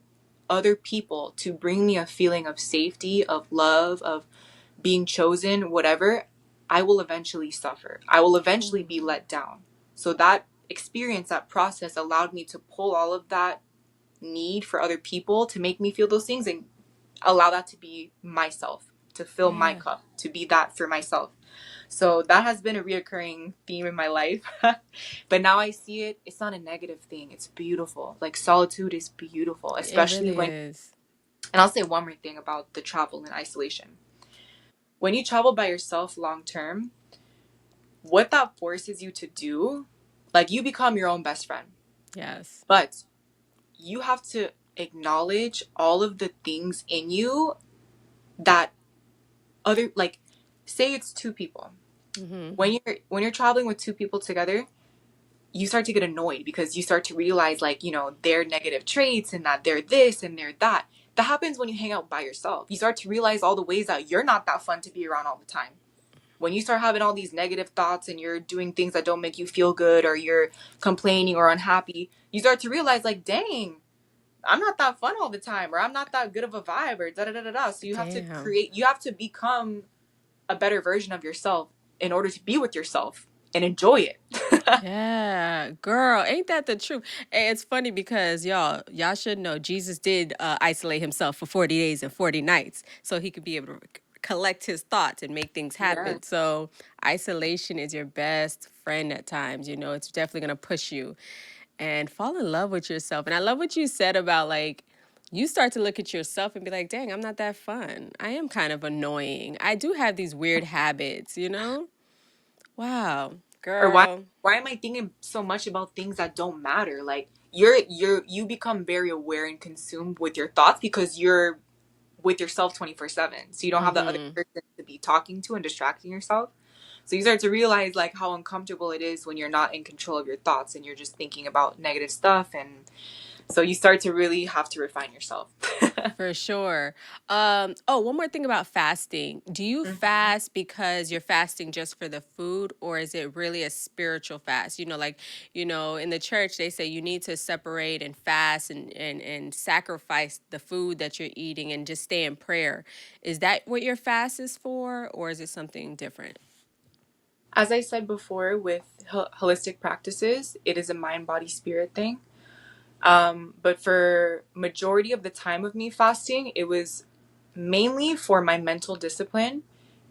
other people to bring me a feeling of safety, of love, of being chosen, whatever, I will eventually suffer. I will eventually be let down. So that experience, that process allowed me to pull all of that need for other people to make me feel those things and allow that to be myself, to fill my Yeah. cup, to be that for myself. So that has been a reoccurring theme in my life. But now I see it, it's not a negative thing. It's beautiful. Like solitude is beautiful, It especially really when, is. and I'll say one more thing about the travel and isolation. When you travel by yourself long term, what that forces you to do, like you become your own best friend. Yes. But you have to acknowledge all of the things in you that other, like, say it's two people. Hmm. When you're traveling with two people together, you start to get annoyed because you start to realize, like, their negative traits and that they're this and they're that. That happens when you hang out by yourself. You start to realize all the ways that you're not that fun to be around all the time. When you start having all these negative thoughts and you're doing things that don't make you feel good, or you're complaining or unhappy, you start to realize, like, dang, I'm not that fun all the time, or I'm not that good of a vibe, or da da da da da. So Damn. you have to become a better version of yourself in order to be with yourself and enjoy it. Yeah, girl, ain't that the truth? And it's funny because y'all should know Jesus did isolate himself for 40 days and 40 nights so he could be able to collect his thoughts and make things Yes. happen. So isolation is your best friend at times. It's definitely going to push you and fall in love with yourself. And I love what you said about like you start to look at yourself and be like, dang, I'm not that fun. I am kind of annoying. I do have these weird habits, you know? Wow, Or why girl. why am I thinking so much about things that don't matter? Like you become very aware and consumed with your thoughts because you're with yourself 24/7. So you don't have the other Mm-hmm. person to be talking to and distracting yourself. So you start to realize like how uncomfortable it is when you're not in control of your thoughts and you're just thinking about negative stuff, and so you start to really have to refine yourself. For sure. Oh, one more thing about fasting. Do you Mhm. fast because you're fasting just for the food, or is it really a spiritual fast? Like, in the church, they say you need to separate and fast and sacrifice the food that you're eating and just stay in prayer. Is that what your fast is for, or is it something different? As I said before, with holistic practices, it is a mind, body, spirit thing. But for majority of the time of me fasting, it was mainly for my mental discipline.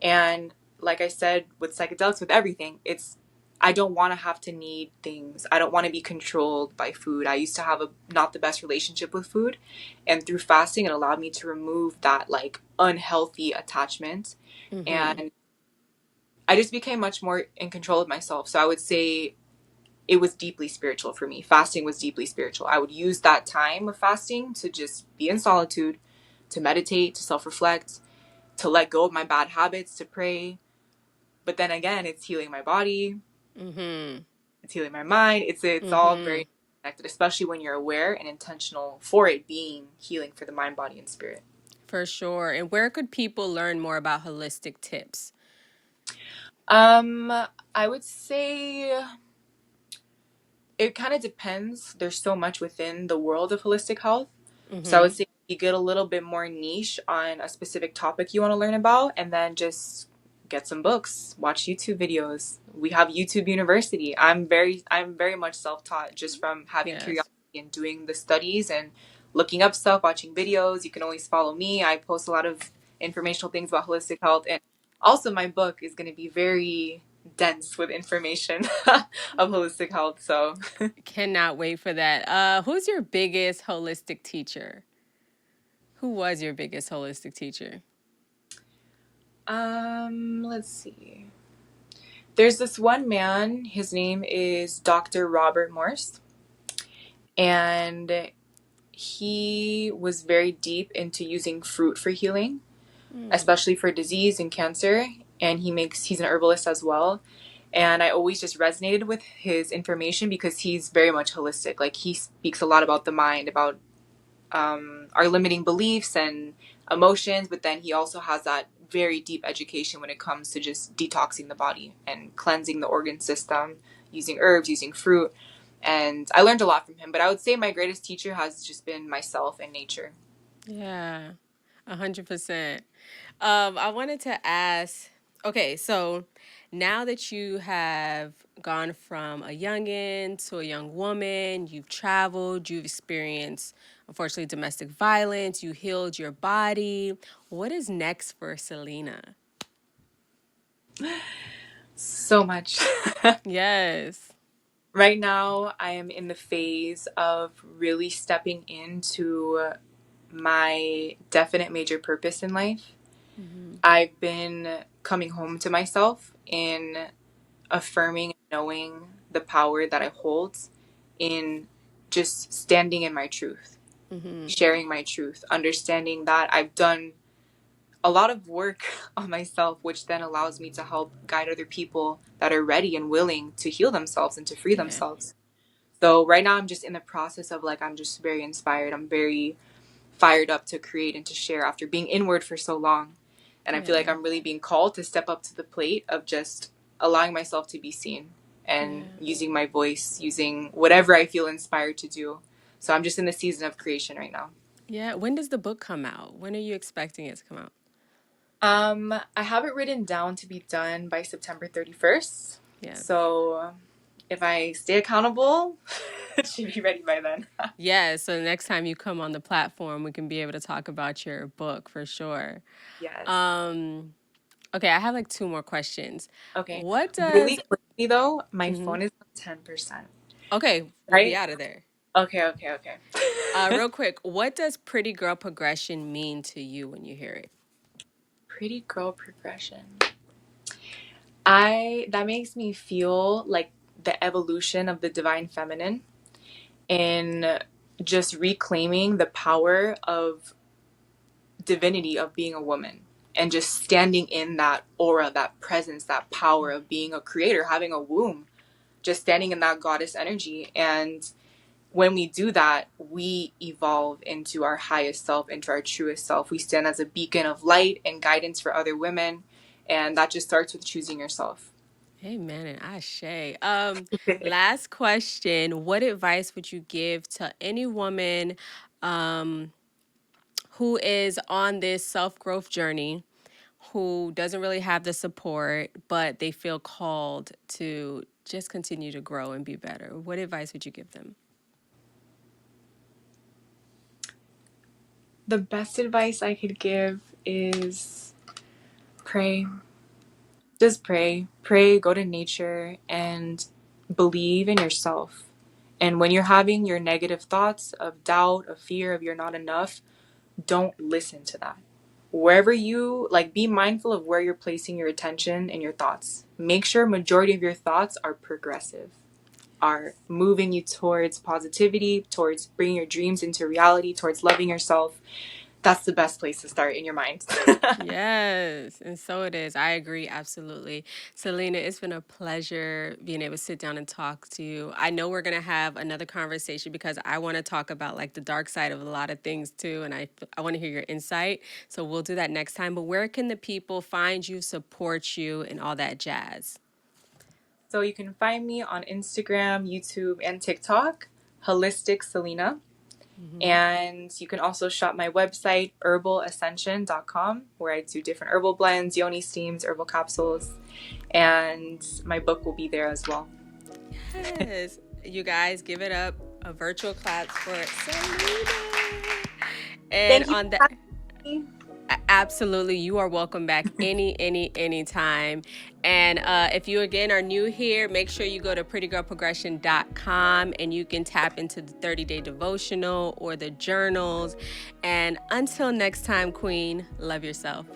And like I said, with psychedelics, with everything, it's I don't want to have to need things. I don't want to be controlled by food. I used to have a not the best relationship with food, and through fasting, it allowed me to remove that like unhealthy attachment, Mm-hmm. and I just became much more in control of myself. So I would say it was deeply spiritual for me. Fasting was deeply spiritual. I would use that time of fasting to just be in solitude, to meditate, to self reflect, to let go of my bad habits, to pray. But then again, it's healing my body, Mm-hmm. it's healing my mind. It's all Mm-hmm. very connected, especially when you're aware and intentional for it being healing for the mind, body, and spirit. For sure. And where could people learn more about holistic tips? Um, I would say it kind of depends. There's so much within the world of holistic health. So I would Mm-hmm. say you get a little bit more niche on a specific topic you want to learn about, and then just get some books, watch YouTube videos. We have YouTube University. I'm very much self-taught just from having Yes. curiosity and doing the studies and looking up stuff, watching videos. You can always follow me. I post a lot of informational things about holistic health, and also my book is going to be very dense with information of holistic health. So Cannot wait for that. Who's your biggest holistic teacher? Who was your biggest holistic teacher? let's see. There's this one man, his name is Dr. Robert Morse, and he was very deep into using fruit for healing, Mm, especially for disease and cancer. And he's an herbalist as well. And I always just resonated with his information because he's very much holistic. Like he speaks a lot about the mind, about our limiting beliefs and emotions, but then he also has that very deep education when it comes to just detoxing the body and cleansing the organ system, using herbs, using fruit. And I learned a lot from him, but I would say my greatest teacher has just been myself and nature. yeah, 100%. I wanted to ask, okay, so now that you have gone from a youngin to a young woman, you've traveled, you've experienced, unfortunately, domestic violence, you healed your body. What is next for Selena? So much. Yes. Right now, I am in the phase of really stepping into my definite major purpose in life. Mm-hmm. I've been coming home to myself in affirming and knowing the power that I hold in just standing in my truth, Mm-hmm. sharing my truth, understanding that I've done a lot of work on myself, which then allows me to help guide other people that are ready and willing to heal themselves and to free Yeah. themselves. So right now I'm just in the process of like, I'm just very inspired. I'm very fired up to create and to share after being inward for so long. And I feel like Yeah. I'm really being called to step up to the plate of just allowing myself to be seen and Yeah. using my voice, using whatever I feel inspired to do. So I'm just in the season of creation right now. Yeah. When does the book come out? When are you expecting it to come out? I have it written down to be done by September 31st. Yes. So if I stay accountable, it should be ready by then. Yeah. So the next time you come on the platform, we can be able to talk about your book for sure. Yes. Um, okay, I have like two more questions. Okay. What Really does quickly though, my mhm. phone is on 10%. Okay, we'll be Right? out of there. Okay. Real quick, what does pretty girl progression mean to you when you hear it? Pretty girl progression. That makes me feel like the evolution of the divine feminine in just reclaiming the power of divinity of being a woman and just standing in that aura, that presence, that power of being a creator, having a womb, just standing in that goddess energy. And when we do that, we evolve into our highest self, into our truest self. We stand as a beacon of light and guidance for other women. And that just starts with choosing yourself. Amen and ashe. Last question. What advice would you give to any woman who is on this self-growth journey, who doesn't really have the support, but they feel called to just continue to grow and be better? What advice would you give them? The best advice I could give is pray. Just pray. Pray, go to nature, and believe in yourself. And when you're having your negative thoughts of doubt, of fear, of you're not enough, don't listen to that. Wherever you, like, be mindful of where you're placing your attention and your thoughts. Make sure majority of your thoughts are progressive, are moving you towards positivity, towards bringing your dreams into reality, towards loving yourself. That's the best place to start in your mind. Yes, and so it is. I agree absolutely. Selena, it's been a pleasure being able to sit down and talk to you. I know we're going to have another conversation because I want to talk about like the dark side of a lot of things too, and I want to hear your insight. So we'll do that next time. But where can the people find you, support you, and all that jazz? So you can find me on Instagram, YouTube, and TikTok, Holistic Selena. And you can also shop my website, herbalascension.com, where I do different herbal blends, yoni steams, herbal capsules, and my book will be there as well. Yes, you guys give it up a virtual clap for Selena. And Thank you on for that. having me. Absolutely. You are welcome back anytime. And if you again are new here, make sure you go to prettygirlprogression.com and you can tap into the 30-day devotional or the journals. And until next time, Queen, love yourself.